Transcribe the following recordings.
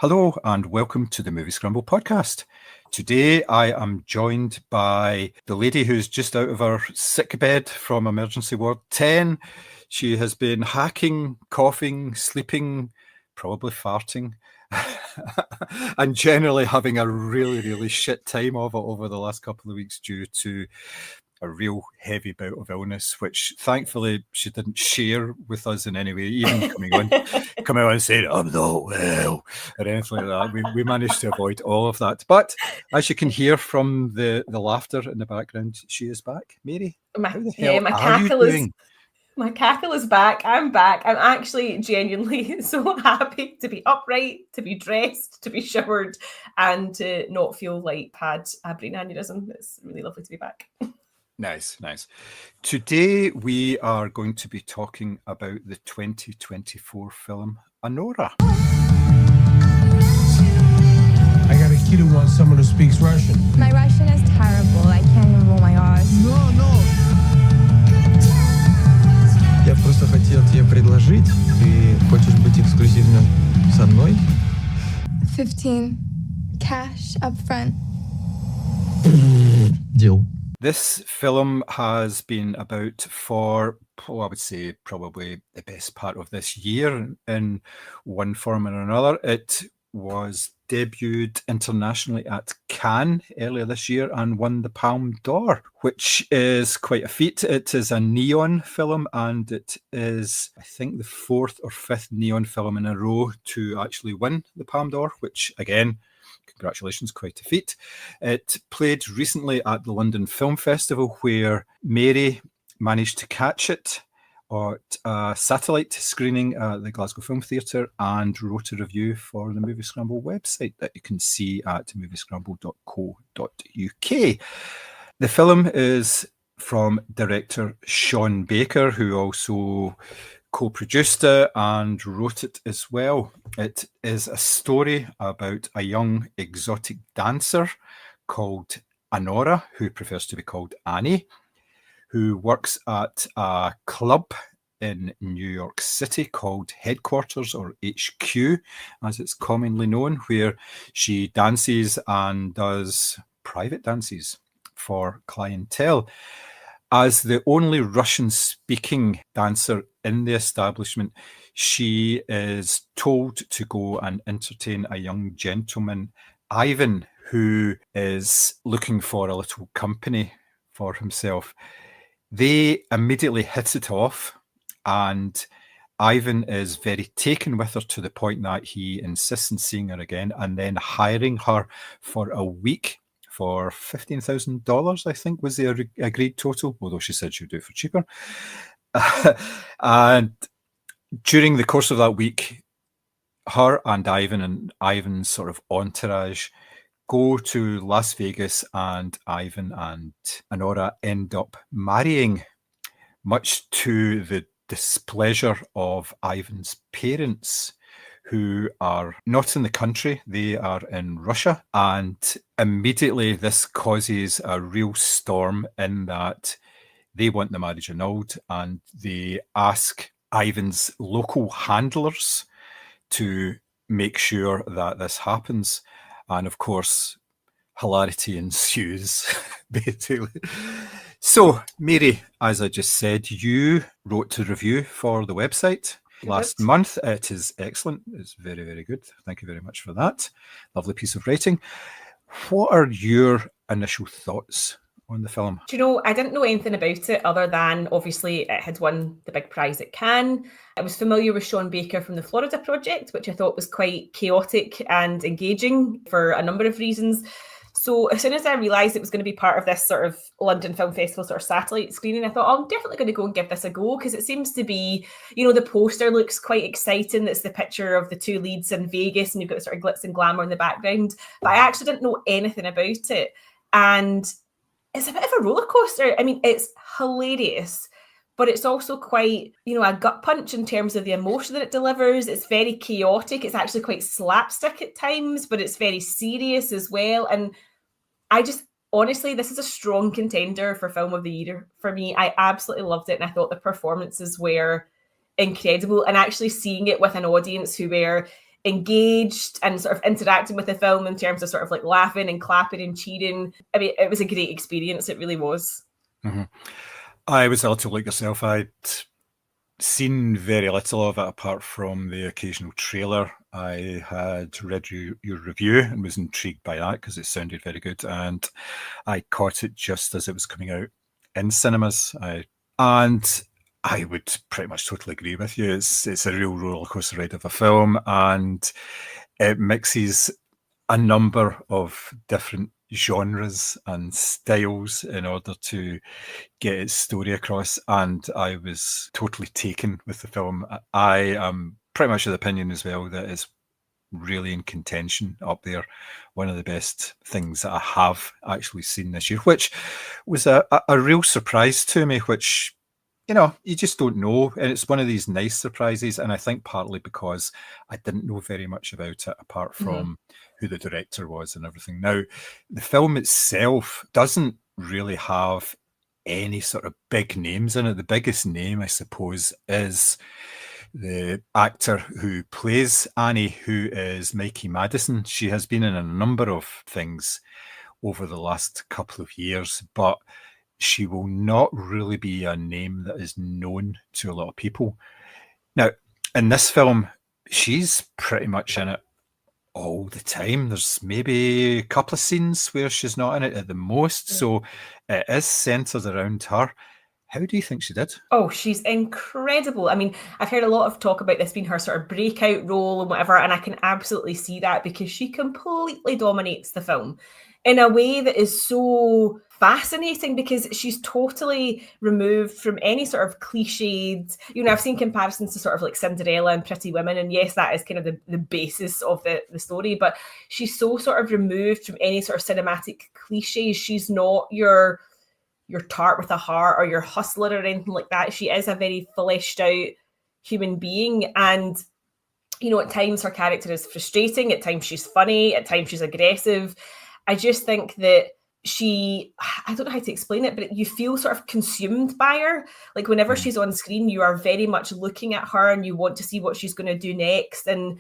Hello and welcome to the Moviescramble podcast. Today I am joined by the lady who's just out of her sick bed from emergency ward 10. She has been hacking, coughing, sleeping, probably farting, and generally having a really shit time of it over the last couple of weeks due to a real heavy bout of illness, which thankfully she didn't share with us in any way, even coming on and saying, "I'm not well," or anything like that. We managed to avoid all of that. But as you can hear from the laughter in the background, she is back. Mary, how the hell are you doing? My cackle is back. I'm back. I'm actually genuinely so happy to be upright, to be dressed, to be showered, and to not feel like had a brain aneurysm. It's really lovely to be back. Nice. Today we are going to be talking about the 2024 film Anora. I got a kid who wants someone who speaks Russian. My Russian is terrible. I can't even roll my R's. No. Я просто хотел тебе предложить. Ты хочешь быть эксклюзивно со мной? 15. Cash up front. Deal. This film has been about for, I would say, probably the best part of this year in one form or another. It was debuted internationally at Cannes earlier this year and won the Palme d'Or, which is quite a feat. It is a neon film, and it is, I think, the fourth or fifth neon film in a row to actually win the Palme d'Or, which, again, congratulations, quite a feat. It played recently at the London Film Festival, where Mary managed to catch it at a satellite screening at the Glasgow Film Theatre and wrote a review for the Moviescramble website that you can see at moviescramble.co.uk. The film is from director Sean Baker, who also co-produced it and wrote it as well. It is a story about a young exotic dancer called Anora, who prefers to be called Annie, who works at a club in New York City called Headquarters, or HQ, as it's commonly known, where she dances and does private dances for clientele. As the only Russian-speaking dancer in the establishment, she is told to go and entertain a young gentleman, Ivan, who is looking for a little company for himself. They immediately hit it off, and Ivan is very taken with her to the point that he insists on seeing her again and then hiring her for a week for $15,000, I think, was the agreed total, although she said she would do it for cheaper. And during the course of that week, her and Ivan's sort of entourage go to Las Vegas, and Ivan and Anora end up marrying, much to the displeasure of Ivan's parents, who are not in the country, they are in Russia. And immediately this causes a real storm in that they want the marriage annulled, and they ask Ivan's local handlers to make sure that this happens. And of course, hilarity ensues, basically. So, Mary, as I just said, you wrote a review for the website last month. It is excellent. It's very good. Thank you very much for that. Lovely piece of writing. What are your initial thoughts on the film? Do you know, I didn't know anything about it other than obviously it had won the big prize at Cannes. I was familiar with Sean Baker from the Florida Project, which I thought was quite chaotic and engaging for a number of reasons. So as soon as I realised it was going to be part of this sort of London Film Festival sort of satellite screening, I thought, I'm definitely going to go and give this a go, because it seems to be, the poster looks quite exciting. It's the picture of the two leads in Vegas and you've got sort of glitz and glamour in the background. But I actually didn't know anything about it. And it's a bit of a roller coaster. I mean, it's hilarious, but it's also quite, a gut punch in terms of the emotion that it delivers. It's very chaotic. It's actually quite slapstick at times, but it's very serious as well. And honestly, this is a strong contender for Film of the Year for me. I absolutely loved it, and I thought the performances were incredible. And actually seeing it with an audience who were engaged and sort of interacting with the film in terms of sort of like laughing and clapping and cheering. I mean, it was a great experience. It really was. Mm-hmm. I was a little like yourself. I'd seen very little of it apart from the occasional trailer. I had read your review and was intrigued by that because it sounded very good, and I caught it just as it was coming out in cinemas. And I would pretty much totally agree with you. It's a real roller coaster ride of a film, and it mixes a number of different genres and styles in order to get its story across. And I was totally taken with the film. I am pretty much of the opinion as well that it's really in contention up there. One of the best things that I have actually seen this year, which was a real surprise to me, which, you know, you just don't know. And it's one of these nice surprises. And I think partly because I didn't know very much about it apart from who the director was and everything. Now, the film itself doesn't really have any sort of big names in it. The biggest name, I suppose, is the actor who plays Annie, who is Mikey Madison. She has been in a number of things over the last couple of years, but she will not really be a name that is known to a lot of people. Now, in this film, she's pretty much in it all the time. There's maybe a couple of scenes where she's not in it at the most, so it is centered around her. How do you think she did? Oh, she's incredible. I mean, I've heard a lot of talk about this being her sort of breakout role and whatever, and I can absolutely see that because she completely dominates the film in a way that is so fascinating because she's totally removed from any sort of cliched, you know, I've seen comparisons to sort of like Cinderella and Pretty Women, and yes, that is kind of the basis of the story, but she's so sort of removed from any sort of cinematic cliches. She's not your tart with a heart or your hustler or anything like that. She is a very fleshed out human being, and you know, at times her character is frustrating, at times she's funny, at times she's aggressive. I just think that I don't know how to explain it, but you feel sort of consumed by her. Like whenever she's on screen, you are very much looking at her and you want to see what she's going to do next. And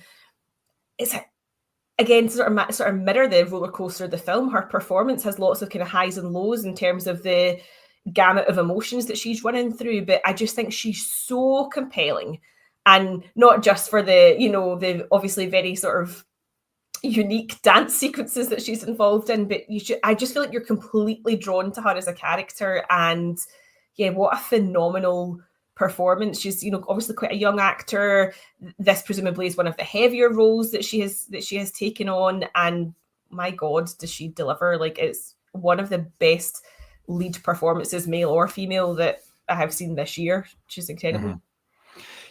it's, again, sort of mirror the roller coaster of the film. Her performance has lots of kind of highs and lows in terms of the gamut of emotions that she's running through. But I just think she's so compelling, and not just for the, you know, the obviously very sort of unique dance sequences that she's involved in, but I just feel like you're completely drawn to her as a character. And yeah, what a phenomenal performance. She's, you know, obviously quite a young actor. This presumably is one of the heavier roles that she has taken on, and my God, does she deliver. Like, it's one of the best lead performances, male or female, that I have seen this year. She's incredible.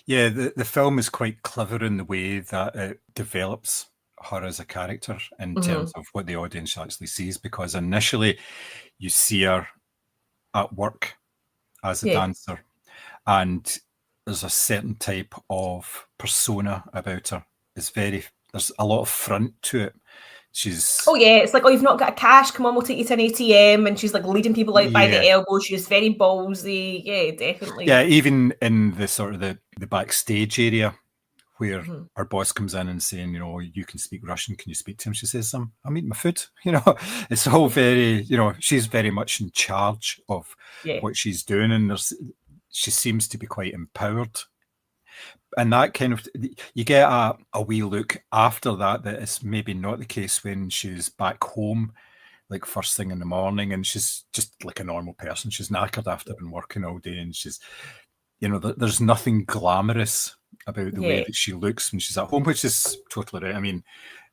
Yeah, the film is quite clever in the way that it develops her as a character in terms of what the audience actually sees, because initially you see her at work as a dancer, and there's a certain type of persona about her. There's a lot of front to it. It's like, oh, you've not got cash, come on, we'll take you to an ATM, and she's like leading people out by the elbow. She's very ballsy. Yeah, definitely. Yeah, even in the sort of the backstage area where our boss comes in and saying, you know, you can speak Russian, can you speak to him? She says, I'm eating my food. You know, it's all very, you know, she's very much in charge of what she's doing, and she seems to be quite empowered. And that kind of, you get a wee look after that is maybe not the case when she's back home, like first thing in the morning, and she's just like a normal person. She's knackered after been working all day, and she's, you know, there's nothing glamorous about the way that she looks when she's at home, which is totally right. I mean,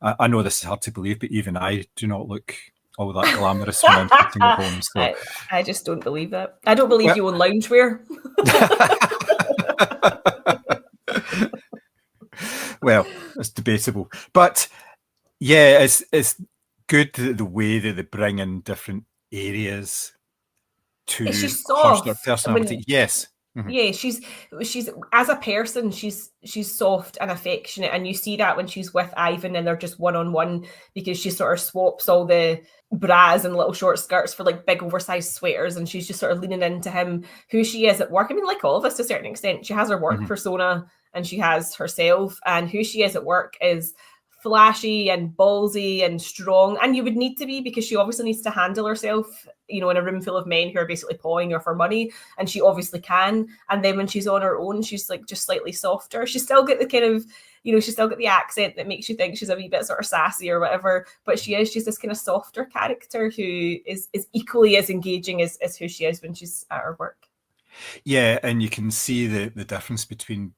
I know this is hard to believe, but even I do not look all that glamorous when I'm sitting at home. So. I just don't believe that. I don't believe you own loungewear. Well, it's debatable. But yeah, it's good the way that they bring in different areas to her personality. Yes. Mm-hmm. Yeah, she's as a person, she's soft and affectionate, and you see that when she's with Ivan and they're just one-on-one, because she sort of swaps all the bras and little short skirts for like big oversized sweaters, and she's just sort of leaning into him, who she is at work. I mean, like all of us to a certain extent, she has her work persona, and she has herself, and who she is at work is flashy and ballsy and strong, and you would need to be, because she obviously needs to handle herself, you know, in a room full of men who are basically pawing her for money, and she obviously can. And then when she's on her own, she's like just slightly softer. She's still got the kind of, you know, she's still got the accent that makes you think she's a wee bit sort of sassy or whatever, but she's this kind of softer character who is equally as engaging as who she is when she's at her work. Yeah, and you can see the difference between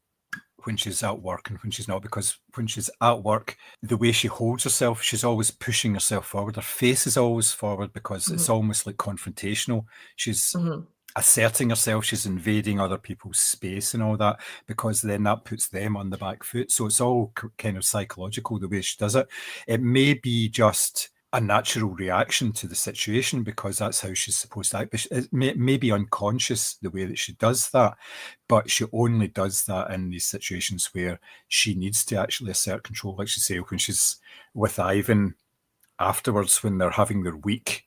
when she's at work and when she's not, because when she's at work, the way she holds herself, she's always pushing herself forward. Her face is always forward because it's almost like confrontational. She's asserting herself, she's invading other people's space and all that, because then that puts them on the back foot. So it's all kind of psychological, the way she does it. It may be just a natural reaction to the situation because that's how she's supposed to act. But it may be unconscious the way that she does that, but she only does that in these situations where she needs to actually assert control. Like she say, when she's with Ivan afterwards, when they're having their week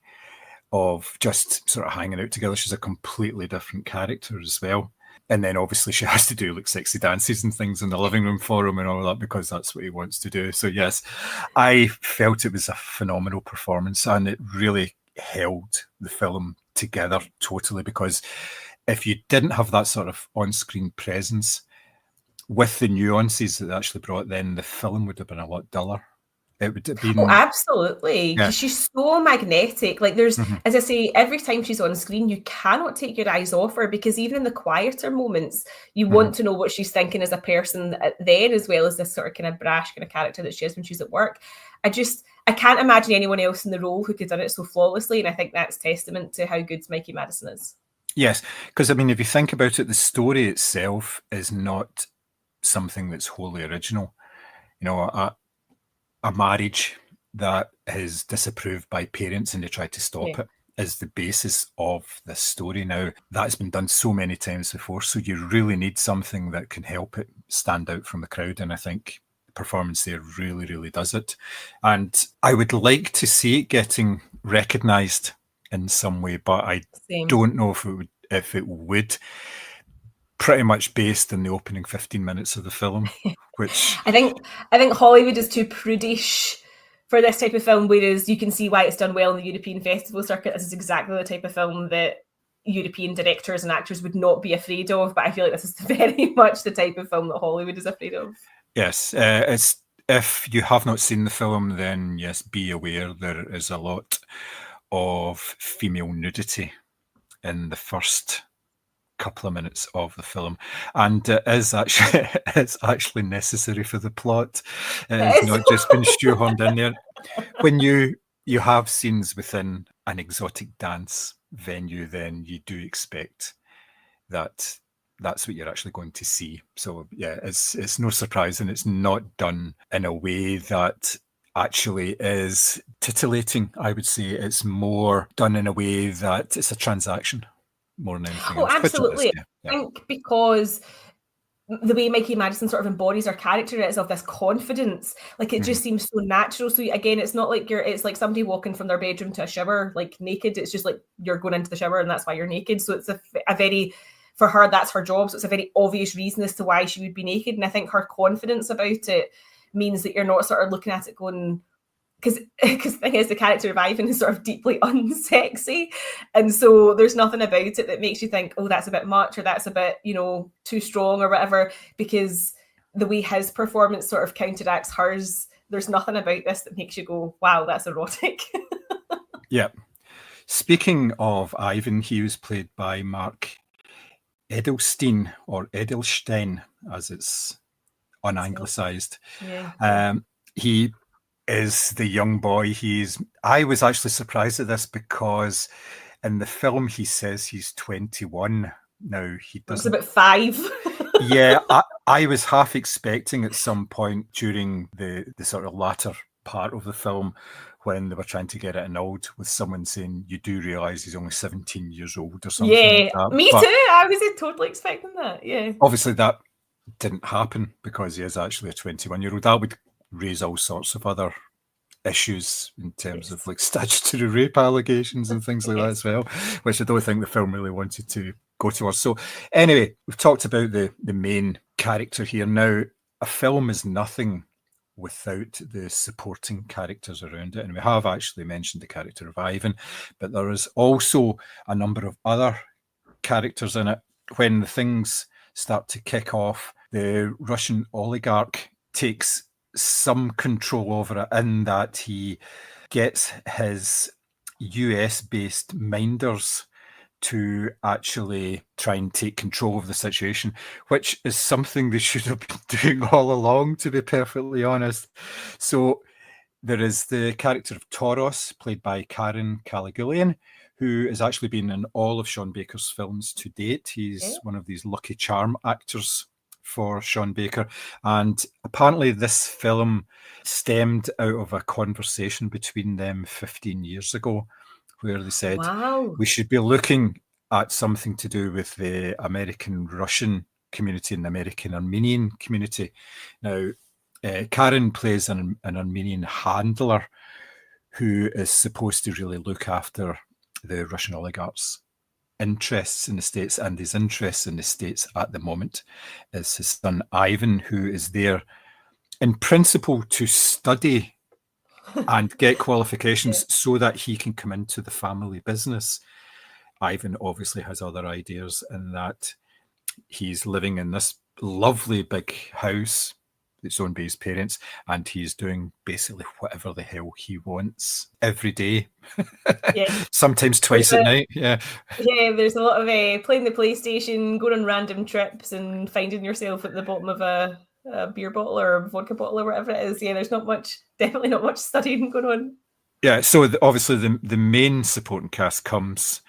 of just sort of hanging out together, she's a completely different character as well. And then obviously she has to do like sexy dances and things in the living room for him and all that because that's what he wants to do. So yes, I felt it was a phenomenal performance, and it really held the film together totally, because if you didn't have that sort of on-screen presence with the nuances that they actually brought, then the film would have been a lot duller. It would have been... Oh, absolutely. Yeah. She's so magnetic. Like there's, as I say, every time she's on screen, you cannot take your eyes off her, because even in the quieter moments, you want to know what she's thinking as a person then, as well as this sort of kind of brash kind of character that she is when she's at work. I can't imagine anyone else in the role who could have done it so flawlessly. And I think that's testament to how good Mikey Madison is. Yes, because I mean, if you think about it, the story itself is not something that's wholly original. You know, a marriage that is disapproved by parents and they try to stop it is the basis of this story. Now, that's been done so many times before, so you really need something that can help it stand out from the crowd, and I think the performance there really, really does it. And I would like to see it getting recognised in some way, but I don't know if it would. Pretty much based on the opening 15 minutes of the film, which I think Hollywood is too prudish for this type of film, whereas you can see why it's done well in the European festival circuit. This is exactly the type of film that European directors and actors would not be afraid of, but I feel like this is very much the type of film that Hollywood is afraid of. Yes, it's, if you have not seen the film, then yes, be aware there is a lot of female nudity in the first couple of minutes of the film, and it's actually necessary for the plot. It's not just been shoehorned in there. When you have scenes within an exotic dance venue, then you do expect that that's what you're actually going to see. So yeah, it's no surprise, and it's not done in a way that actually is titillating. I would say it's more done in a way that it's a transaction more than anything else. Absolutely. I think because the way Mikey Madison sort of embodies her character is of this confidence, like it just seems so natural. So again, it's not like it's like somebody walking from their bedroom to a shower like naked. It's just like you're going into the shower and that's why you're naked. So it's a very, for her, that's her job. So it's a very obvious reason as to why she would be naked. And I think her confidence about it means that you're not sort of looking at it going, because the thing is, the character of Ivan is sort of deeply unsexy, and so there's nothing about it that makes you think, oh, that's a bit much, or that's a bit, you know, too strong or whatever, because the way his performance sort of counteracts hers, there's nothing about this that makes you go, wow, that's erotic. Yeah. Speaking of Ivan, he was played by Mark Edelstein, or Edelstein, as it's unanglicised. Yeah. He is the young boy. I was actually surprised at this because in the film he says he's 21. Now he doesn't. It's about 5. Yeah, I was half expecting at some point during the sort of latter part of the film, when they were trying to get it annulled, with someone saying, you do realise he's only 17 years old or something like that. Me too. I was totally expecting that. Yeah. Obviously that didn't happen because he is actually a 21-year-old. That would raise all sorts of other issues in terms of like statutory rape allegations and things like that as well, which I don't think the film really wanted to go towards. So anyway, we've talked about the main character here. Now, a film is nothing without the supporting characters around it. And we have actually mentioned the character of Ivan, but there is also a number of other characters in it. When things start to kick off, the Russian oligarch takes some control over it in that he gets his US-based minders to actually try and take control of the situation, which is something they should have been doing all along, to be perfectly honest. So there is the character of Toros, played by Karen Caligulayan, who has actually been in all of Sean Baker's films to date. He's one of these Lucky Charm actors for Sean Baker. And apparently this film stemmed out of a conversation between them 15 years ago, where they said, we should be looking at something to do with the American-Russian community and the American-Armenian community. Now, Karen plays an Armenian handler who is supposed to really look after the Russian oligarchs' interests in the States, and his interests in the States at the moment is his son Ivan, who is there in principle to study and get qualifications so that he can come into the family business. Ivan obviously has other ideas in that he's living in this lovely big house that's owned by his parents, and he's doing basically whatever the hell he wants every day. Sometimes twice at night. There's a lot of playing the PlayStation, going on random trips, and finding yourself at the bottom of a beer bottle or a vodka bottle or whatever it is. There's definitely not much studying going on. So obviously the main supporting cast comes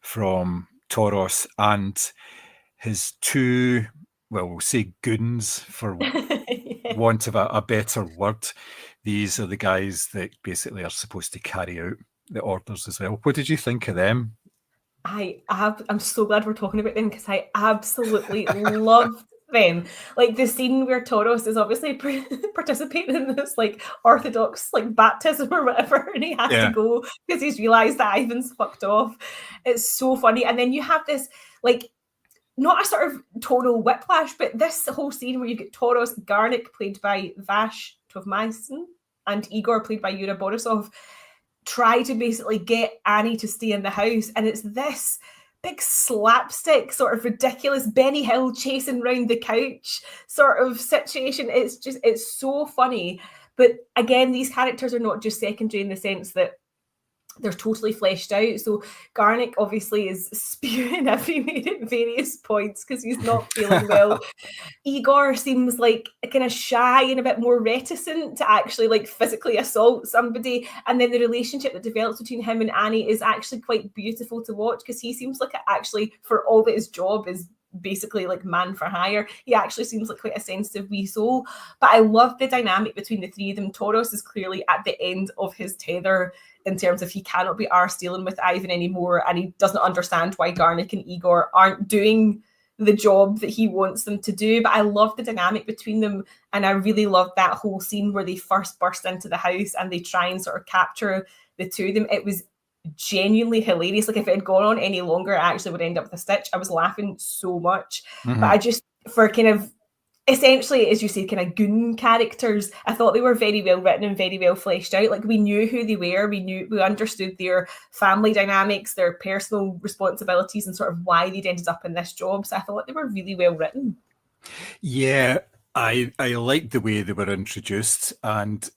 from Toros and his two, we'll say goons for want of a better word. These are the guys that basically are supposed to carry out the orders as well. What did you think of them? I'm so glad we're talking about them, because I absolutely loved them. Like the scene where Toros is obviously participating in this like Orthodox like baptism or whatever, and he has to go because he's realised that Ivan's fucked off. It's so funny. And then you have this like, not a sort of tonal whiplash, but this whole scene where you get Toros, Garnick played by Vash Tovmaisen, and Igor played by Yura Borisov, try to basically get Annie to stay in the house. And it's this big slapstick, sort of ridiculous Benny Hill chasing around the couch sort of situation. It's so funny. But again, these characters are not just secondary in the sense that they're totally fleshed out. So Garnick obviously is spewing everywhere at various points because he's not feeling well. Igor seems like kind of shy and a bit more reticent to actually like physically assault somebody. And then the relationship that develops between him and Annie is actually quite beautiful to watch, because he seems like actually, for all that his job is basically like man for hire, he actually seems like quite a sensitive wee soul. But I love the dynamic between the three of them. Toros is clearly at the end of his tether in terms of he cannot be arse dealing with Ivan anymore, and he doesn't understand why Garnick and Igor aren't doing the job that he wants them to do. But I love the dynamic between them, and I really love that whole scene where they first burst into the house and they try and sort of capture the two of them. It was genuinely hilarious. Like if it had gone on any longer, I actually would end up with a stitch. I was laughing so much. But I just, for kind of essentially, as you say, kind of goon characters, I thought they were very well written and very well fleshed out. Like we knew who they were, we understood their family dynamics, their personal responsibilities, and sort of why they'd ended up in this job. So I thought they were really well written. Yeah, I liked the way they were introduced, and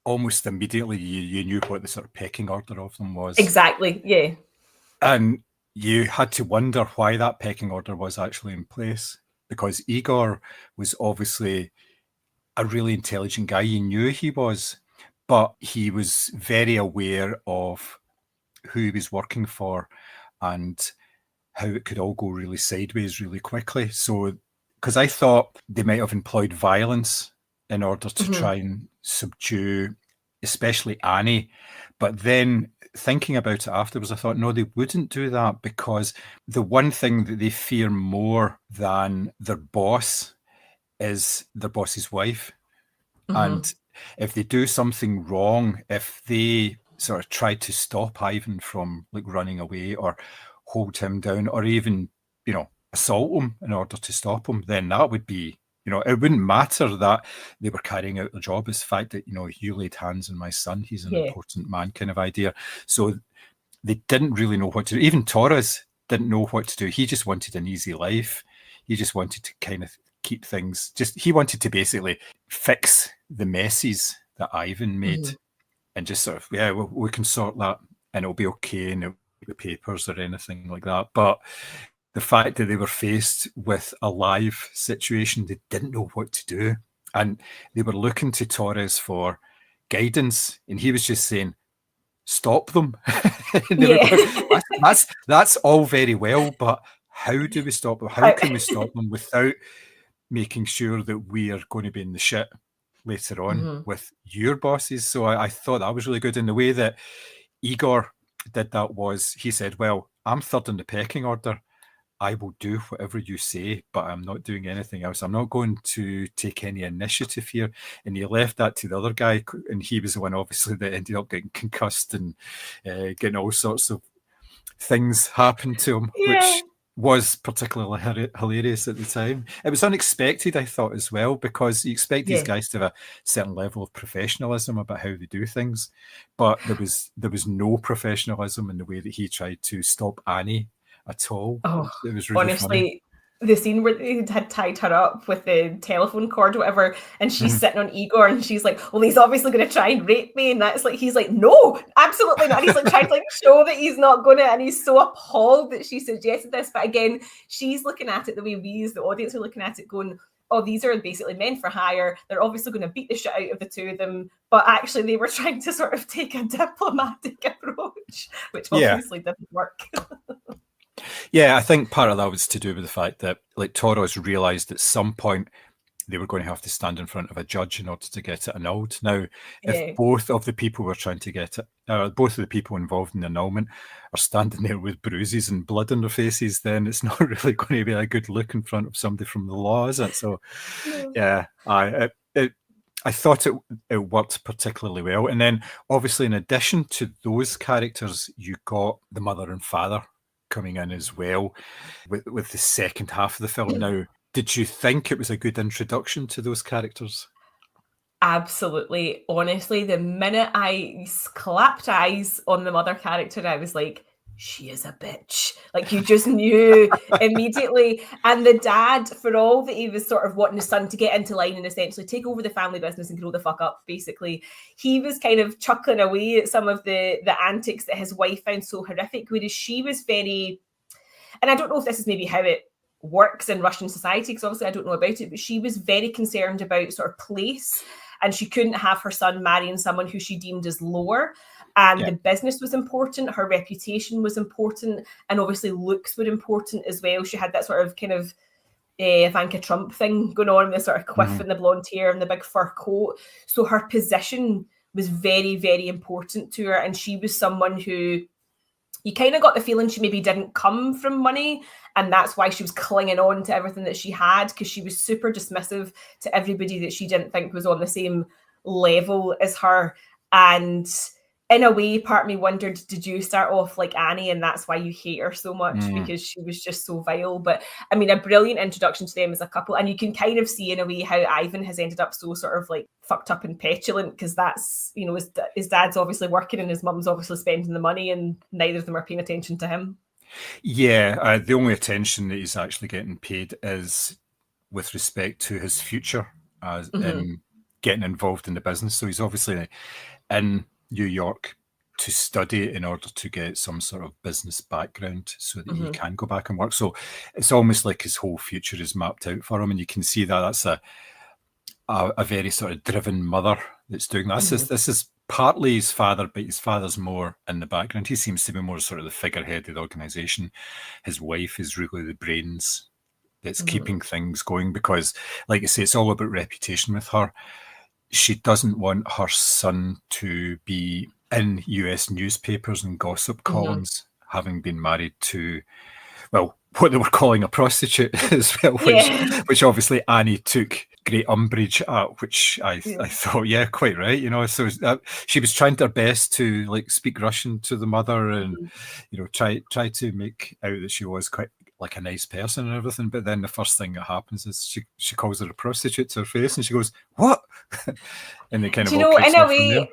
almost immediately you knew what the sort of pecking order of them was. Exactly, yeah. And you had to wonder why that pecking order was actually in place, because Igor was obviously a really intelligent guy. You knew he was, but he was very aware of who he was working for and how it could all go really sideways really quickly. So, because I thought they might have employed violence in order to try and subdue, especially Annie. But then thinking about it afterwards, I thought, no, they wouldn't do that, because the one thing that they fear more than their boss is their boss's wife. And if they do something wrong, if they sort of try to stop Ivan from like running away or hold him down or even, assault him in order to stop him, then that would be it wouldn't matter that they were carrying out their job. It's the fact that, you laid hands on my son. He's an important man kind of idea. So they didn't really know what to do. Even Torres didn't know what to do. He just wanted an easy life. He just wanted to kind of keep things, he wanted to basically fix the messes that Ivan made and just sort of, we can sort that and it'll be okay, and it'll be papers or anything like that. But the fact that they were faced with a live situation, they didn't know what to do. And they were looking to Torres for guidance. And he was just saying, stop them. That's all very well, but how do we stop them? How can we stop them without making sure that we are going to be in the shit later on with your bosses? So I thought that was really good. And the way that Igor did that was, he said, well, I'm third in the pecking order. I will do whatever you say, but I'm not doing anything else. I'm not going to take any initiative here. And he left that to the other guy, and he was the one, obviously, that ended up getting concussed and getting all sorts of things happen to him, which was particularly hilarious at the time. It was unexpected, I thought, as well, because you expect these guys to have a certain level of professionalism about how they do things, but there was no professionalism in the way that he tried to stop Annie at all. It was really honestly funny. The scene where they had tied her up with the telephone cord or whatever, and she's sitting on Igor, and she's like, well, he's obviously going to try and rape me, and that's like, he's like, no, absolutely not. And he's like trying to like show that he's not going to, and he's so appalled that she suggested this. But again, she's looking at it the way we as the audience are looking at it, going, oh, these are basically men for hire. They're obviously going to beat the shit out of the two of them. But actually, they were trying to sort of take a diplomatic approach, which obviously didn't work. Yeah, I think part of that was to do with the fact that, like, Torres realised at some point they were going to have to stand in front of a judge in order to get it annulled. Now, if both of the people were trying to get it, both of the people involved in the annulment are standing there with bruises and blood on their faces, then it's not really going to be a good look in front of somebody from the law, is it? So, I thought it worked particularly well. And then, obviously, in addition to those characters, you got the mother and father coming in as well with the second half of the film. Now, did you think it was a good introduction to those characters? Absolutely. Honestly, the minute I clapped eyes on the mother character, I was like, she is a bitch. Like, you just knew immediately. And the dad, for all that he was sort of wanting his son to get into line and essentially take over the family business and grow the fuck up, basically, he was kind of chuckling away at some of the antics that his wife found so horrific, whereas she was very, and I don't know if this is maybe how it works in Russian society, because obviously I don't know about it, but she was very concerned about sort of place, and she couldn't have her son marrying someone who she deemed as lower. And the business was important, her reputation was important, and obviously looks were important as well. She had that sort of kind of Ivanka Trump thing going on, with the sort of quiff and the blonde hair and the big fur coat. So her position was very, very important to her, and she was someone who you kind of got the feeling she maybe didn't come from money, and that's why she was clinging on to everything that she had, because she was super dismissive to everybody that she didn't think was on the same level as her. And in a way, part of me wondered, did you start off like Annie and that's why you hate her so much, because she was just so vile? But I mean, a brilliant introduction to them as a couple. And you can kind of see in a way how Ivan has ended up so sort of like fucked up and petulant, because that's, you know, his dad's obviously working and his mum's obviously spending the money, and neither of them are paying attention to him. Yeah, the only attention that he's actually getting paid is with respect to his future as in getting involved in the business. So he's obviously in New York to study in order to get some sort of business background so that he can go back and work. So it's almost like his whole future is mapped out for him, and you can see that that's a very sort of driven mother that's doing that. This is partly his father, but his father's more in the background. He seems to be more sort of the figurehead of the organization. His wife is really the brains that's keeping things going, because, like I say, it's all about reputation with her. She doesn't want her son to be in US newspapers and gossip columns, having been married to, well, what they were calling a prostitute as well, which obviously Annie took great umbrage at, which I thought, quite right, you know. So she was trying her best to like speak Russian to the mother, and you know, try to make out that she was quite like a nice person and everything, but then the first thing that happens is she calls her a prostitute to her face, and she goes, "What?" And they kind of all kicks in a off from there. way,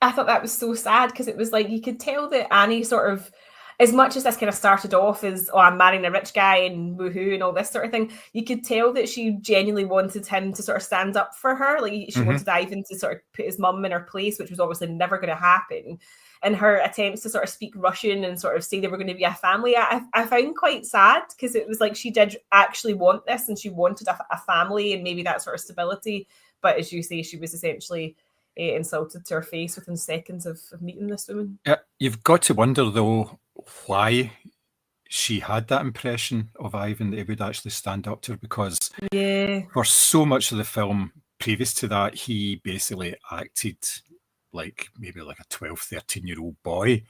I thought that was so sad because it was like you could tell that Annie sort of, as much as this kind of started off as, oh, I'm marrying a rich guy and woohoo and all this sort of thing, you could tell that she genuinely wanted him to sort of stand up for her. Like she wanted Ivan to sort of put his mum in her place, which was obviously never going to happen. And her attempts to sort of speak Russian and sort of say they were going to be a family, I found quite sad because it was like she did actually want this and she wanted a family and maybe that sort of stability. But as you say, she was essentially insulted to her face within seconds of meeting this woman. Yeah, you've got to wonder though why she had that impression of Ivan that he would actually stand up to her, because for so much of the film previous to that, he basically acted like maybe like a 12, 13-year-old boy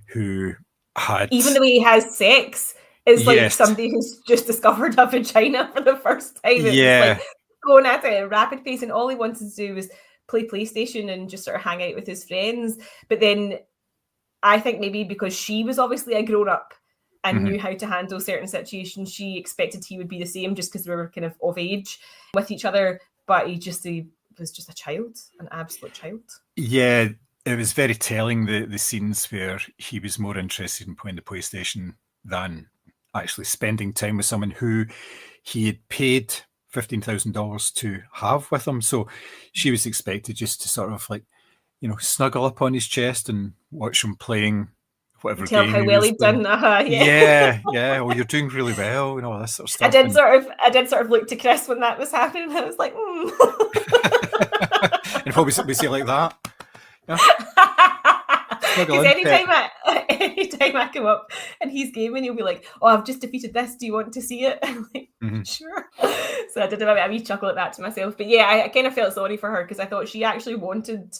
who had... Even the way he has sex is like somebody who's just discovered a vagina for the first time. It's like going at it at a rapid pace, and all he wanted to do was play PlayStation and just sort of hang out with his friends. But then I think maybe because she was obviously a grown-up and knew how to handle certain situations, she expected he would be the same just because we were kind of age with each other. But he was just a child, an absolute child. Yeah, it was very telling, the scenes where he was more interested in playing the PlayStation than actually spending time with someone who he had paid $15,000 to have with him. So she was expected just to sort of like, you know, snuggle up on his chest and watch him playing whatever tell game how well he'd done. Yeah. Oh, you're doing really well, and all this sort of stuff. I did sort of look to Chris when that was happening. I was like, And probably we say like that. Yeah. Because anytime I come up and he's gaming, he'll be like, "Oh, I've just defeated this. Do you want to see it?" I'm like, sure. So I did a wee chuckle at that to myself. But yeah, I kind of felt sorry for her because I thought she actually wanted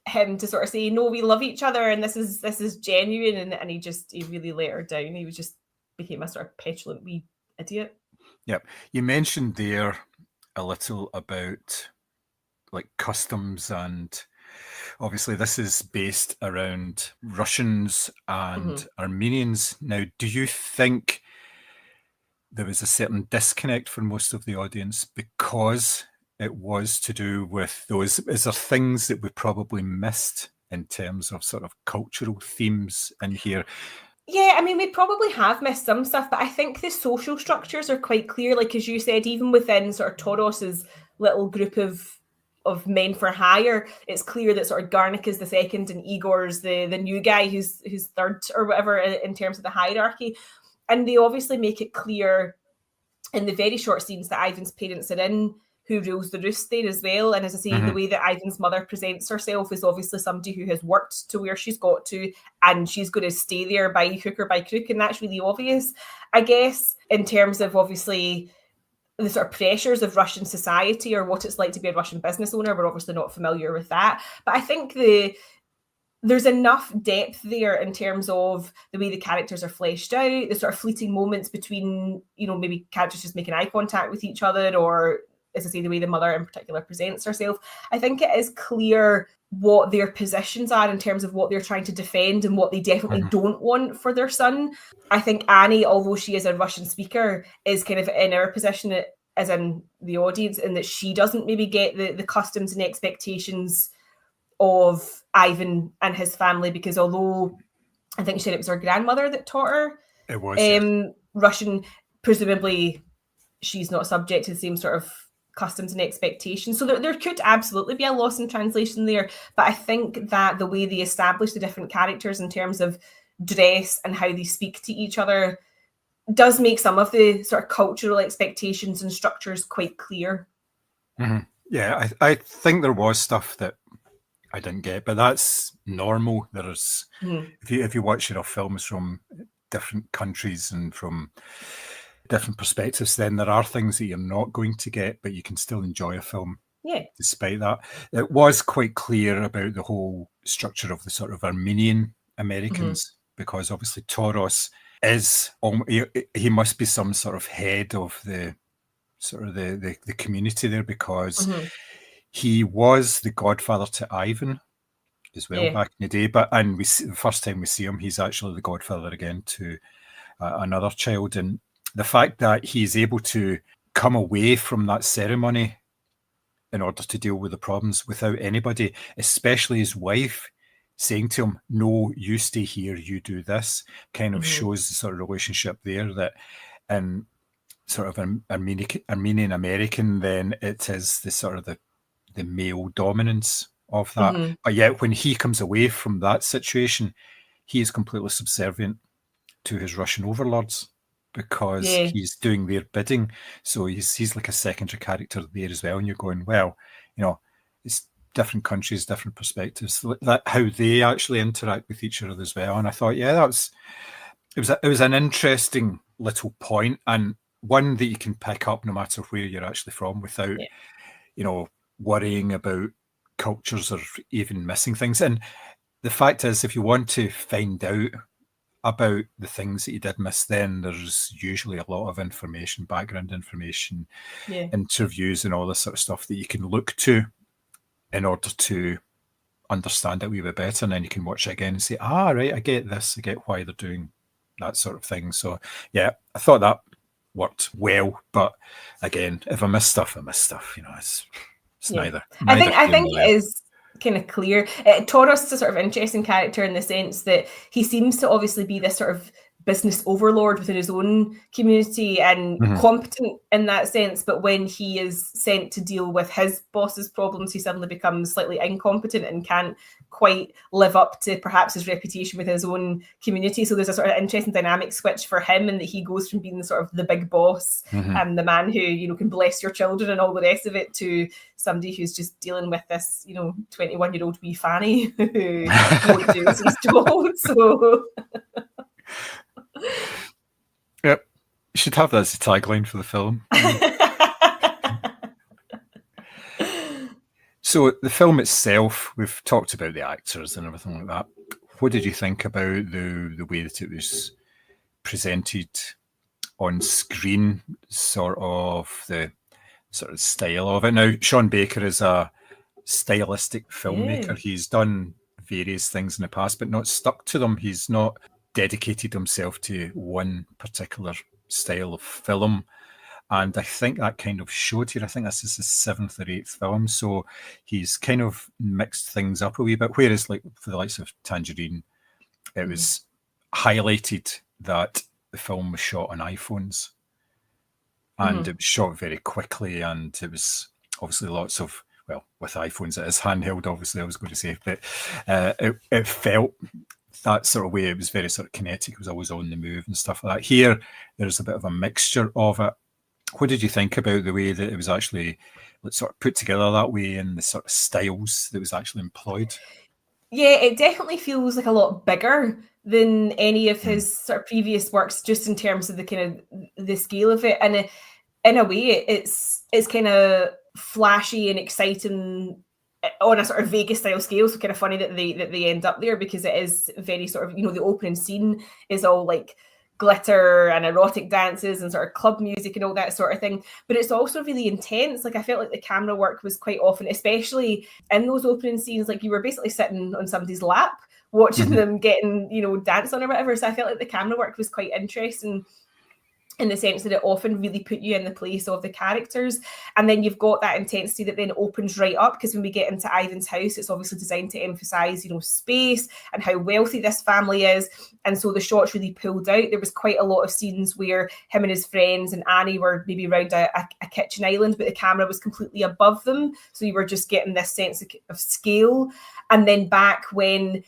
him to sort of say, "No, we love each other and this is genuine," and he really let her down. He was just became a sort of petulant wee idiot. Yep. You mentioned there a little about like customs, and obviously this is based around Russians and Armenians. Now, do you think there was a certain disconnect for most of the audience because it was to do with those? Is there things that we probably missed in terms of sort of cultural themes in here? Yeah, I mean, we probably have missed some stuff, but I think the social structures are quite clear. Like, as you said, even within sort of Toros's little group of men for hire, it's clear that sort of Garnick is the second and Igor's the new guy who's third or whatever in terms of the hierarchy. And they obviously make it clear in the very short scenes that Ivan's parents are in who rules the roost there as well. And as I say, the way that Ivan's mother presents herself is obviously somebody who has worked to where she's got to, and she's going to stay there by hook or by crook. And that's really obvious, I guess, in terms of obviously the sort of pressures of Russian society or what it's like to be a Russian business owner. We're obviously not familiar with that. But I think there's enough depth there in terms of the way the characters are fleshed out, the sort of fleeting moments between, you know, maybe characters just making eye contact with each other, or, as I say, the way the mother in particular presents herself. I think it is clear what their positions are in terms of what they're trying to defend and what they definitely don't want for their son. I think Annie, although she is a Russian speaker, is kind of in our position as in the audience, in that she doesn't maybe get the customs and expectations of Ivan and his family, because although I think she said it was her grandmother that taught her Russian, presumably she's not subject to the same sort of customs and expectations. So there could absolutely be a loss in translation there. But I think that the way they establish the different characters in terms of dress and how they speak to each other does make some of the sort of cultural expectations and structures quite clear. Yeah, I think there was stuff that I didn't get, but that's normal. There's if you watch enough films from different countries and from different perspectives, then there are things that you're not going to get, but you can still enjoy a film despite that. It was quite clear about the whole structure of the sort of Armenian Americans, because obviously Toros is, he must be some sort of head of the sort of the community there, because he was the godfather to Ivan as well back in the day. But the first time we see him, he's actually the godfather again to another child. And the fact that he's able to come away from that ceremony in order to deal with the problems without anybody, especially his wife, saying to him, no, you stay here, you do this, kind of shows the sort of relationship there that in sort of an Armenian American, then it is the sort of the male dominance of that. But yet when he comes away from that situation, he is completely subservient to his Russian overlords because he's doing their bidding. So he's like a secondary character there as well. And you're going, well, you know, it's different countries, different perspectives, that how they actually interact with each other as well. And I thought, yeah, it was an interesting little point, and one that you can pick up no matter where you're actually from without, you know, worrying about cultures or even missing things. And the fact is, if you want to find out about the things that you did miss, then there's usually a lot of information, background information, interviews and all this sort of stuff that you can look to in order to understand it a wee bit better. And then you can watch it again and say, right, I get this, I get why they're doing that sort of thing. So yeah, I thought that worked well. But again, if I miss stuff, I miss stuff. You know, it's neither. I think it is kind of clear. Taurus is a sort of interesting character in the sense that he seems to obviously be this sort of business overlord within his own community and competent in that sense, but when he is sent to deal with his boss's problems, he suddenly becomes slightly incompetent and can't quite live up to perhaps his reputation with his own community. So there's a sort of interesting dynamic switch for him, and that he goes from being sort of the big boss and the man who, you know, can bless your children and all the rest of it, to somebody who's just dealing with this, you know, 21-year-old wee fanny who won't do as he's told. So yep, you should have that as a tagline for the film. So the film itself, we've talked about the actors and everything like that. What did you think about the way that it was presented on screen, sort of the sort of style of it? Now, Sean Baker is a stylistic filmmaker. He's done various things in the past, but not stuck to them. He's not dedicated himself to one particular style of film. And I think that kind of showed here. I think this is his 7th or 8th film. So he's kind of mixed things up a wee bit. Whereas like for the likes of Tangerine, it was highlighted that the film was shot on iPhones. And it was shot very quickly. And it was obviously lots of, well, with iPhones, it is handheld, obviously, I was going to say. But it felt that sort of way. It was very sort of kinetic. It was always on the move and stuff like that. Here, there's a bit of a mixture of it. What did you think about the way that it was actually sort of put together that way, and the sort of styles that was actually employed? Yeah, it definitely feels like a lot bigger than any of his sort of previous works, just in terms of the kind of the scale of it. And in a way, it's kind of flashy and exciting on a sort of Vegas style scale. So kind of funny that they end up there, because it is very sort of, you know, the opening scene is all like glitter and erotic dances and sort of club music and all that sort of thing, but it's also really intense. Like I felt like the camera work was quite often, especially in those opening scenes, like you were basically sitting on somebody's lap watching them getting, you know, dance on or whatever. So I felt like the camera work was quite interesting in the sense that it often really put you in the place of the characters. And then you've got that intensity that then opens right up, because when we get into Ivan's house, it's obviously designed to emphasize, you know, space and how wealthy this family is. And so the shots really pulled out. There was quite a lot of scenes where him and his friends and Annie were maybe around a kitchen island, but the camera was completely above them. So you were just getting this sense of scale. And then back when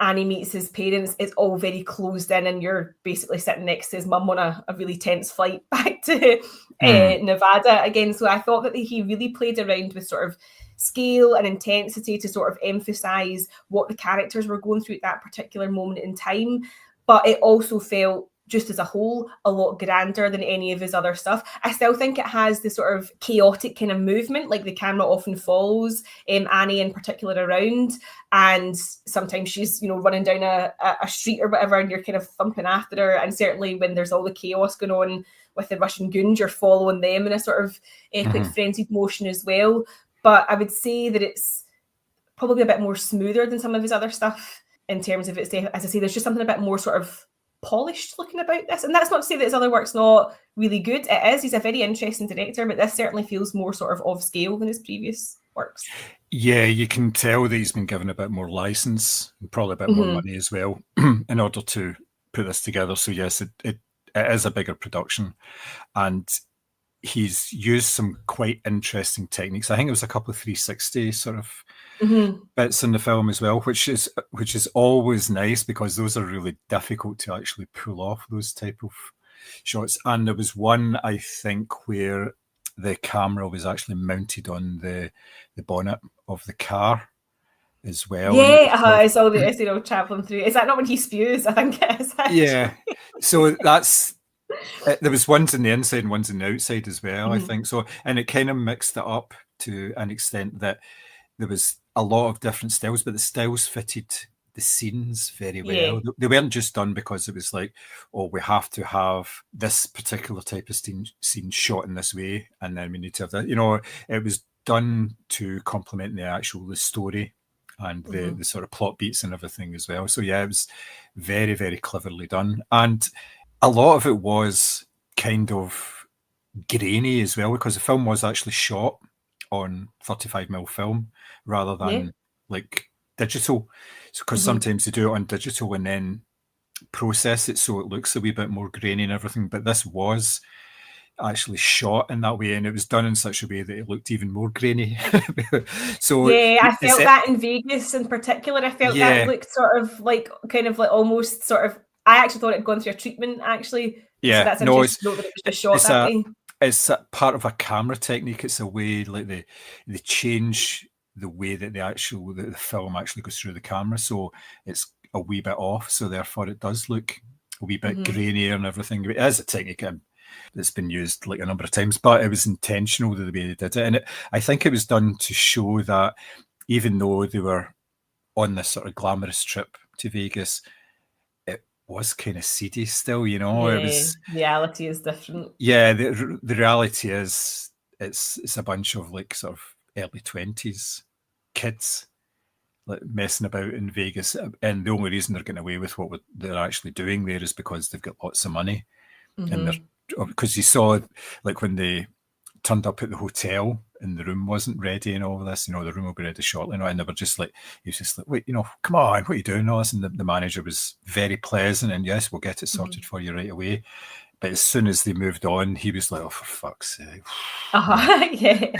Annie meets his parents, it's all very closed in, and you're basically sitting next to his mum on a really tense flight back to Nevada again. So I thought that he really played around with sort of scale and intensity to sort of emphasize what the characters were going through at that particular moment in time. But it also felt, just as a whole, a lot grander than any of his other stuff. I still think it has the sort of chaotic kind of movement, like the camera often follows Annie in particular around, and sometimes she's, you know, running down a street or whatever, and you're kind of thumping after her. And certainly when there's all the chaos going on with the Russian goons, you're following them in a sort of epic frenzied motion as well. But I would say that it's probably a bit more smoother than some of his other stuff in terms of its, as I say, there's just something a bit more sort of polished looking about this. And that's not to say that his other work's not really good. It is. He's a very interesting director, but this certainly feels more sort of scale than his previous works. Yeah, you can tell that he's been given a bit more license and probably a bit more money as well in order to put this together. So yes, it is a bigger production, and he's used some quite interesting techniques. I think it was a couple of 360 sort of bits in the film as well, which is always nice because those are really difficult to actually pull off, those type of shots. And there was one, I think, where the camera was actually mounted on the bonnet of the car as well. Yeah, I saw the traveling through. Is that not when he spews? I think it is. Actually. Yeah, so that's there was ones in the inside and ones in the outside as well. I think so, and it kind of mixed it up to an extent that there was a lot of different styles, but the styles fitted the scenes very well. Yeah. They weren't just done because it was like, oh, we have to have this particular type of scene shot in this way, and then we need to have that. It was done to complement the story and the sort of plot beats and everything as well. So yeah, it was very, very cleverly done. And a lot of it was kind of grainy as well, because the film was actually shot on 35mm film rather than like digital. So because sometimes they do it on digital and then process it so it looks a wee bit more grainy and everything. But this was actually shot in that way, and it was done in such a way that it looked even more grainy. So yeah, I felt that in Vegas in particular. I felt that looked sort of like kind of like almost sort of. I actually thought it had gone through a treatment actually. Yeah, so that's interesting to know that it was just shot that way. It's a part of a camera technique. It's a way like they change the way that the film actually goes through the camera, so it's a wee bit off. So therefore, it does look a wee bit grainier and everything. It is a technique that's been used like a number of times, but it was intentional the way they did it, and I think it was done to show that even though they were on this sort of glamorous trip to Vegas, it was kind of seedy still. It was reality is different. Yeah, the reality is it's a bunch of like sort of early 20s kids like messing about in Vegas, and the only reason they're getting away with what they're actually doing there is because they've got lots of money, and because you saw like when they turned up at the hotel and the room wasn't ready and all this, the room will be ready shortly, and they were just like, he was just like, wait, come on, what are you doing, all this? And the manager was very pleasant, and yes, we'll get it sorted for you right away. But as soon as they moved on, he was like, oh, for fuck's sake. Yeah.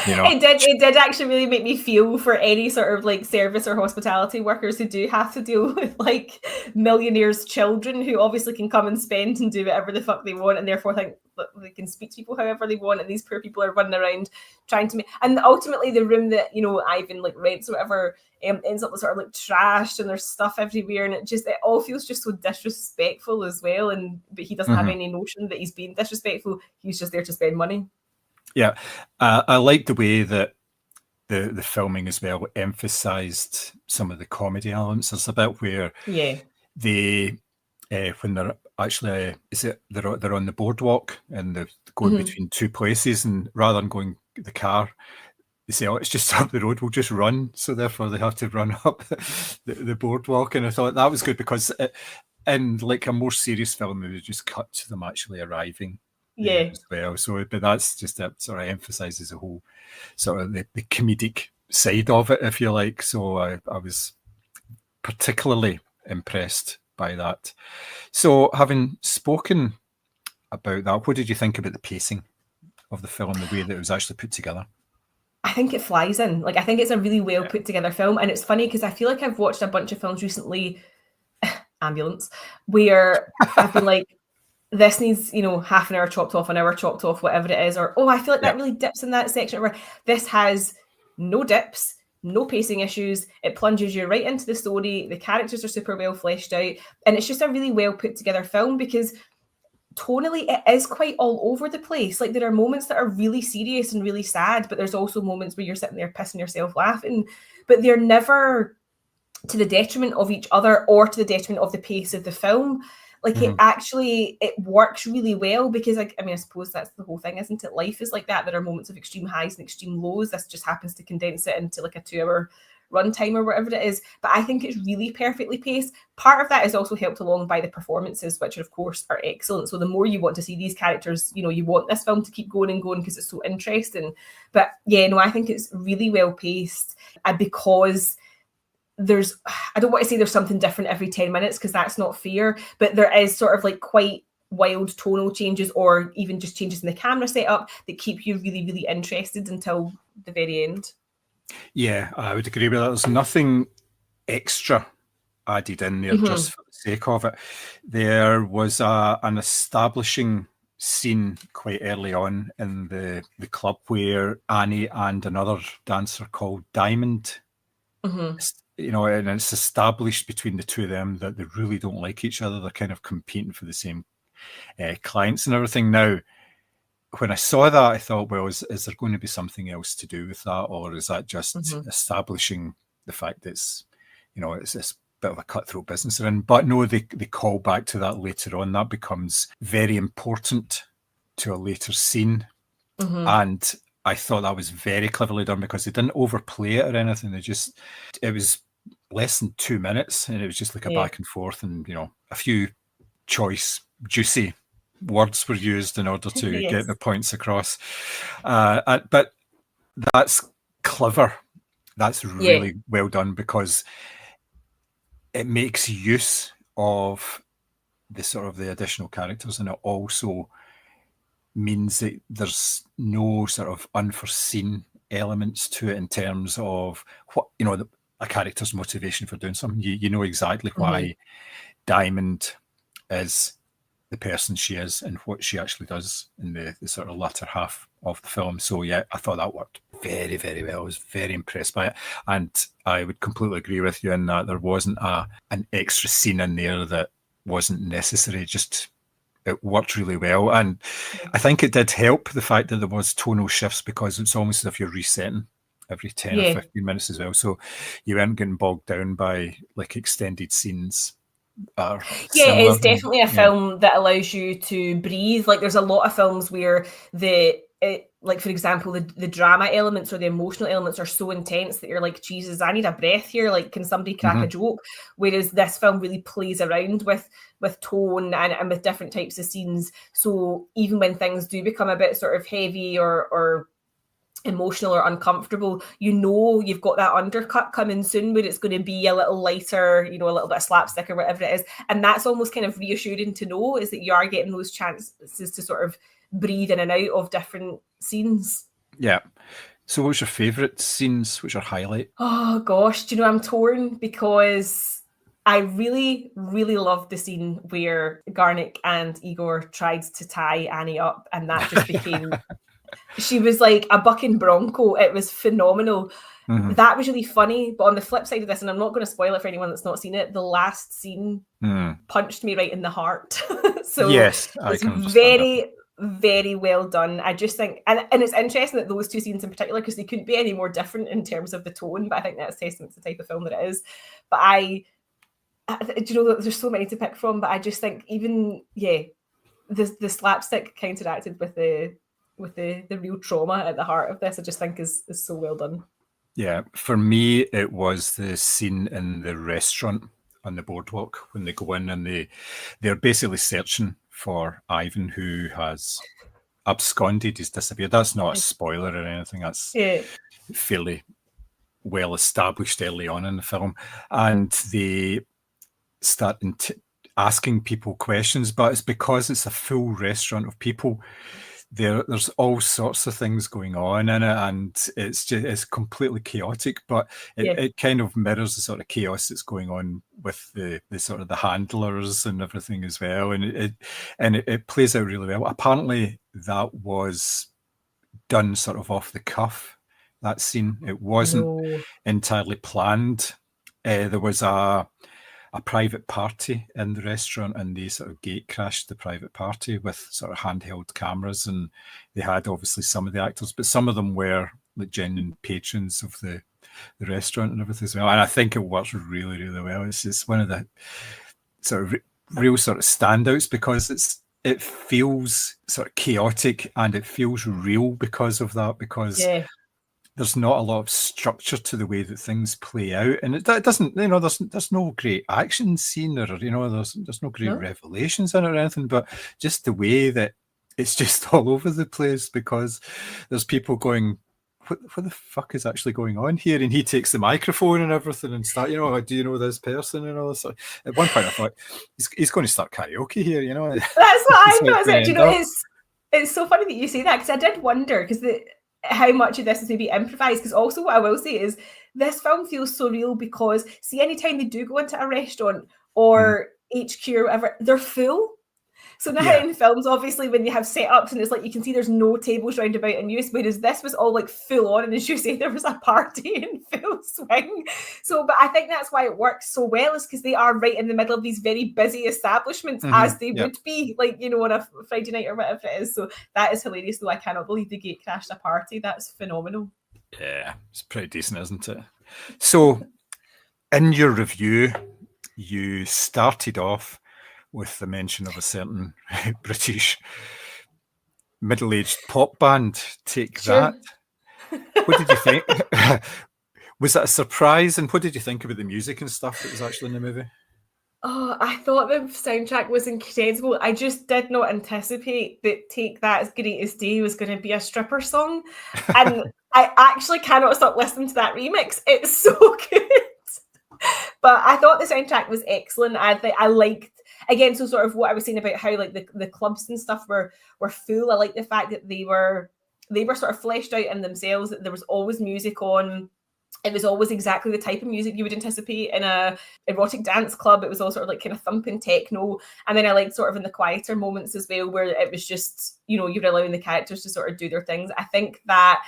It did actually really make me feel for any sort of like service or hospitality workers who do have to deal with like millionaires' children who obviously can come and spend and do whatever the fuck they want, and therefore think that they can speak to people however they want, and these poor people are running around trying to make. And ultimately, the room that Ivan like rents or whatever ends up sort of like trashed, and there's stuff everywhere, and it all feels just so disrespectful as well. But he doesn't have any notion that he's being disrespectful. He's just there to spend money. Yeah, I like the way that the filming as well emphasized some of the comedy elements. There's a bit where they when they're actually they're on the boardwalk and they're going between two places, and rather than going the car, they say, oh, it's just up the road, we'll just run. So therefore they have to run up the boardwalk. And I thought that was good because in like a more serious film, it would just cut to them actually arriving as well. So, but that's just that sort of emphasizes the whole sort of the comedic side of it, if you like. So I was particularly impressed by that. So having spoken about that, what did you think about the pacing of the film, the way that it was actually put together? I think it flies in. Like, I think it's a really well put together film. And it's funny because I feel like I've watched a bunch of films recently, Ambulance, where I've been like, this needs, half an hour chopped off, an hour chopped off, whatever it is. Or, I feel like that really dips in that section. Where this has no dips, no pacing issues. It plunges you right into the story. The characters are super well fleshed out. And it's just a really well put together film because tonally it is quite all over the place. Like, there are moments that are really serious and really sad, but there's also moments where you're sitting there pissing yourself laughing, but they're never to the detriment of each other or to the detriment of the pace of the film. Like, it works really well because I suppose that's the whole thing, isn't it? Life is like that. There are moments of extreme highs and extreme lows. This just happens to condense it into like a 2-hour runtime or whatever it is. But I think it's really perfectly paced. Part of that is also helped along by the performances, which of course are excellent. So the more you want to see these characters, you know, you want this film to keep going and going because it's so interesting. But yeah, no, I think it's really well paced, and because there's, I don't want to say there's something different every 10 minutes because that's not fair, but there is sort of like quite wild tonal changes or even just changes in the camera setup that keep you really, really interested until the very end. Yeah, I would agree with that. There's nothing extra added in there just for the sake of it. There was an establishing scene quite early on in the club where Annie and another dancer called Diamond, you know, and it's established between the two of them that they really don't like each other. They're kind of competing for the same clients and everything. Now, when I saw that, I thought, well, is there going to be something else to do with that, or is that just establishing the fact that it's, you know, it's this bit of a cutthroat business they're in? But no, they call back to that later on. That becomes very important to a later scene, and I thought that was very cleverly done because they didn't overplay it or anything. It was less than 2 minutes, and it was just like a back and forth, and you know, a few choice, juicy words were used in order to get the points across. But that's clever. That's really well done because it makes use of the sort of the additional characters, and it also means that there's no sort of unforeseen elements to it in terms of what, you know, a character's motivation for doing something. You know exactly why Diamond is the person she is and what she actually does in the sort of latter half of the film. So yeah, I thought that worked very, very well. I was very impressed by it. And I would completely agree with you in that there wasn't an extra scene in there that wasn't necessary. Just it worked really well. And I think it did help the fact that there was tonal shifts because it's almost as if you're resetting every 10 or 15 minutes as well. So you weren't getting bogged down by like extended scenes. It's definitely a film that allows you to breathe. Like there's a lot of films where like for example, the drama elements or the emotional elements are so intense that you're like, Jesus, I need a breath here. Like, can somebody crack a joke? Whereas this film really plays around with tone and with different types of scenes. So even when things do become a bit sort of heavy or emotional or uncomfortable, you know you've got that undercut coming soon where it's going to be a little lighter, you know, a little bit of slapstick or whatever it is. And that's almost kind of reassuring to know, is that you are getting those chances to sort of breathe in and out of different scenes. Yeah. So what's your favourite scenes? What's your highlight? Oh gosh, do you know, I'm torn because I really, really loved the scene where Garnick and Igor tried to tie Annie up, and that just became she was like a bucking bronco. It was phenomenal. That was really funny. But on the flip side of this, and I'm not going to spoil it for anyone that's not seen it, the last scene punched me right in the heart. So yes, it's very, very well done. I just think, and it's interesting that those two scenes in particular, because they couldn't be any more different in terms of the tone, but I think that's testament to the type of film that it is. But do you know, there's so many to pick from, but I just think even, the slapstick counteracted with the real trauma at the heart of this, I just think is so well done. Yeah, for me, it was the scene in the restaurant on the boardwalk when they go in and they're basically searching for Ivan, who has absconded, he's disappeared. That's not a spoiler or anything. That's fairly well established early on in the film. And they start asking people questions, but it's because it's a full restaurant of people. There's all sorts of things going on in it, and it's completely chaotic, but it kind of mirrors the sort of chaos that's going on with the sort of the handlers and everything as well, and it plays out really well. Apparently that was done sort of off the cuff, that scene. It wasn't entirely planned. There was a private party in the restaurant, and they sort of gate crashed the private party with sort of handheld cameras, and they had obviously some of the actors, but some of them were like genuine patrons of the restaurant and everything as well. And I think it works really, really well. It's one of the sort of real sort of standouts because it feels sort of chaotic and it feels real because of that, because there's not a lot of structure to the way that things play out, and it doesn't, there's no great action scene, or there's no great revelations in it or anything, but just the way that it's just all over the place, because there's people going, what the fuck is actually going on here? And he takes the microphone and everything and start, do you know this person and all this? At one point I thought, he's going to start karaoke here, That's what I thought. It's so funny that you say that, because I did wonder, because how much of this is maybe improvised, because also what I will say is this film feels so real, because see, anytime they do go into a restaurant or HQ or whatever, they're full. So now in films, obviously, when you have setups and it's like you can see there's no tables round about in use, whereas this was all like full on, and as you say, there was a party in full swing. So, but I think that's why it works so well, is because they are right in the middle of these very busy establishments, as they would be, like, on a Friday night or whatever it is. So that is hilarious, though. I cannot believe the gate crashed a party. That's phenomenal. Yeah, it's pretty decent, isn't it? So, in your review, you started off with the mention of a certain British middle-aged pop band. Take that. What did you think? Was that a surprise? And what did you think about the music and stuff that was actually in the movie? Oh, I thought the soundtrack was incredible. I just did not anticipate that Take That's Greatest Day was going to be a stripper song. And I actually cannot stop listening to that remix. It's so good. But I thought the soundtrack was excellent. I liked, again, so sort of what I was saying about how like the clubs and stuff were full. I like the fact that they were sort of fleshed out in themselves, that there was always music on. It was always exactly the type of music you would anticipate in a erotic dance club. It was all sort of like kind of thumping techno. And then I liked sort of in the quieter moments as well, where it was just, you're allowing the characters to sort of do their things. I think that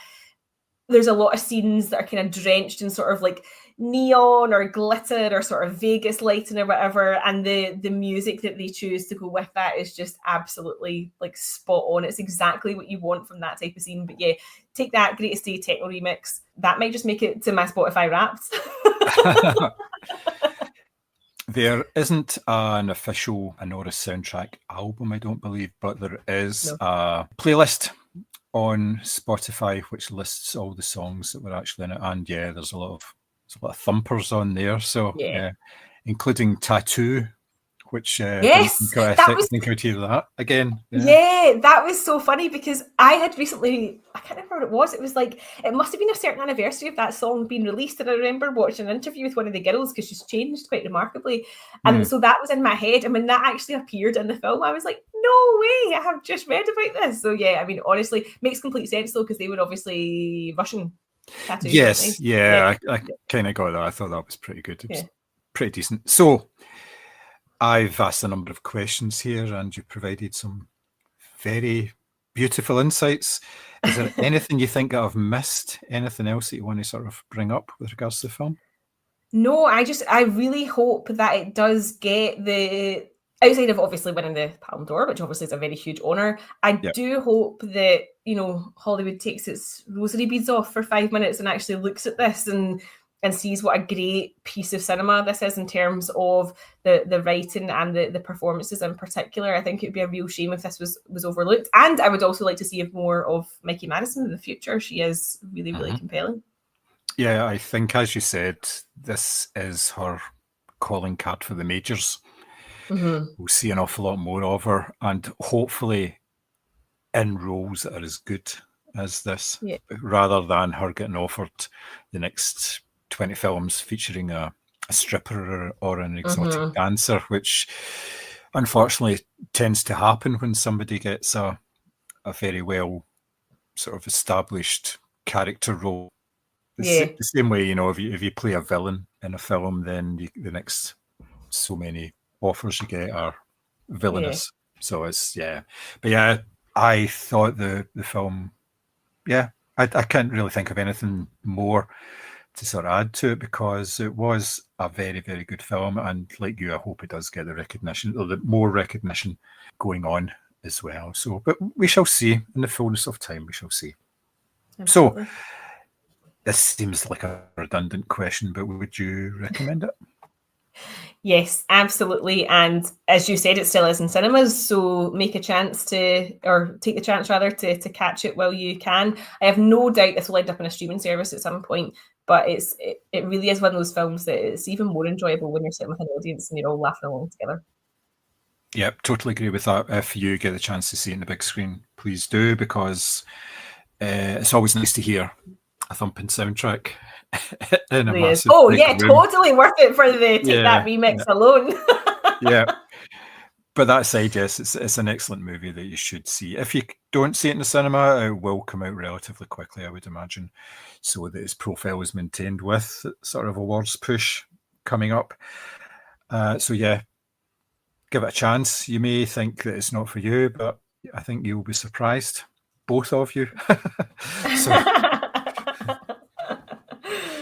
there's a lot of scenes that are kind of drenched in sort of like neon or glitter or sort of Vegas lighting or whatever, and the music that they choose to go with that is just absolutely like spot on. It's exactly what you want from that type of scene. But yeah, Take That Greatest Day techno remix, that might just make it to my Spotify Wrapped. There isn't an official Anora soundtrack album, I don't believe, but there is a playlist on Spotify which lists all the songs that were actually in it, and yeah, there's a lot of thumpers on there. So including Tattoo, which yes, I think I would hear that again. Yeah, that was so funny, because I had recently, I can't remember what it was. It was like, it must have been a certain anniversary of that song being released, and I remember watching an interview with one of the girls, because she's changed quite remarkably, and so that was in my head. And when that actually appeared in the film, I was like, no way, I have just read about this. So yeah, I mean, honestly, makes complete sense though, because they were obviously Russian tattoos. Yes, I kind of got that. I thought that was pretty good. It was pretty decent. So I've asked a number of questions here, and you provided some very beautiful insights. Is there anything you think that I've missed? Anything else that you want to sort of bring up with regards to the film? No, I really hope that it does get the, outside of obviously winning the Palme d'Or, which obviously is a very huge honour, I do hope that, Hollywood takes its rosary beads off for 5 minutes and actually looks at this and sees what a great piece of cinema this is in terms of the writing and the performances in particular. I think it would be a real shame if this was overlooked. And I would also like to see more of Mikey Madison in the future. She is really, really compelling. Yeah, I think, as you said, this is her calling card for the majors. We'll see an awful lot more of her, and hopefully in roles that are as good as this, rather than her getting offered the next 20 films featuring a stripper or an exotic dancer, which unfortunately tends to happen when somebody gets a very well sort of established character role. The same way, if you play a villain in a film, then the next so many offers you get are villainous. So it's but yeah, I thought the film, I can't really think of anything more to sort of add to it, because it was a very, very good film, and like you, I hope it does get the recognition, or the more recognition going on as well. So, but we shall see in the fullness of time. We shall see. Absolutely. So this seems like a redundant question, but would you recommend it? Yes, absolutely. And as you said, it still is in cinemas, so make a chance to, or take the chance rather, to catch it while you can. I have no doubt this will end up on a streaming service at some point, but it really is one of those films that it's even more enjoyable when you're sitting with an audience and you're all laughing along together. Yep, totally agree with that. If you get the chance to see it in the big screen, please do, because it's always nice to hear a thumping soundtrack in a Really is. massive Oh big yeah, room. totally worth it for the Take Yeah, That remix yeah. alone. Yeah. But that aside, yes, it's an excellent movie that you should see. If you don't see it in the cinema, it will come out relatively quickly, I would imagine, so that its profile is maintained with sort of awards push coming up. So yeah, give it a chance. You may think that it's not for you, but I think you'll be surprised, both of you.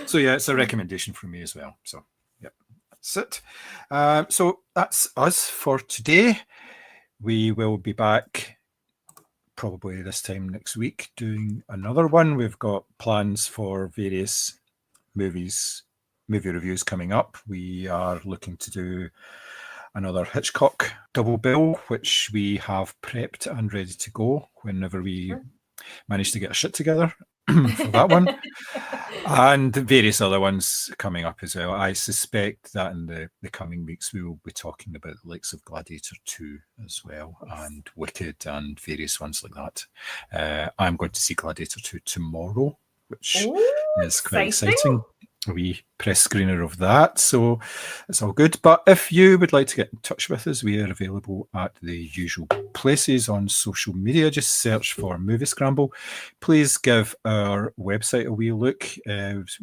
So yeah, it's a recommendation from me as well. So yeah, that's it. So that's us for today. We will be back probably this time next week doing another one. We've got plans for various movie reviews coming up. We are looking to do another Hitchcock double bill, which we have prepped and ready to go whenever we manage to get our shit together for that one. And various other ones coming up as well. I suspect that in the coming weeks we will be talking about the likes of Gladiator 2 as well, and Wicked and various ones like that. I'm going to see Gladiator 2 tomorrow, which is quite exciting. A wee press screener of that, so it's all good. But if you would like to get in touch with us, we are available at the usual places on social media. Just search for Moviescramble. Please give our website a wee look.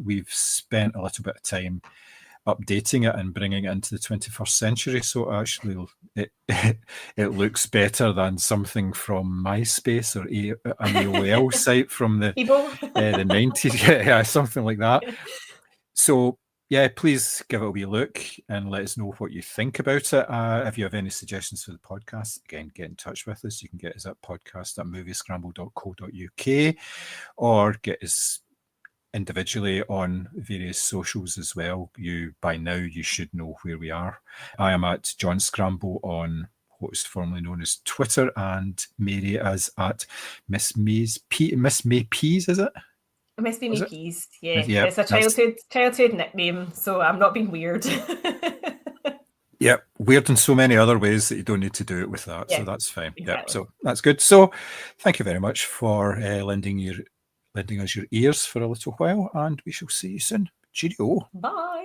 We've spent a little bit of time updating it and bringing it into the 21st century, so actually it looks better than something from MySpace or an AOL site from the 90s. Yeah, something like that. So yeah, please give it a wee look and let us know what you think about it. If you have any suggestions for the podcast, again, get in touch with us. You can get us at podcast@moviescramble.co.uk or get us individually on various socials as well. By now you should know where we are. I am at John Scramble on what was formerly known as Twitter, and Mary is at Miss May Peas, is it? Miss May Peas, yeah. Yeah, it's a childhood nickname, so I'm not being weird. Yeah, weird in so many other ways that you don't need to do it with that, so that's fine. Exactly. Yeah, so that's good. So thank you very much for lending us your ears for a little while, and we shall see you soon. Cheerio. Bye.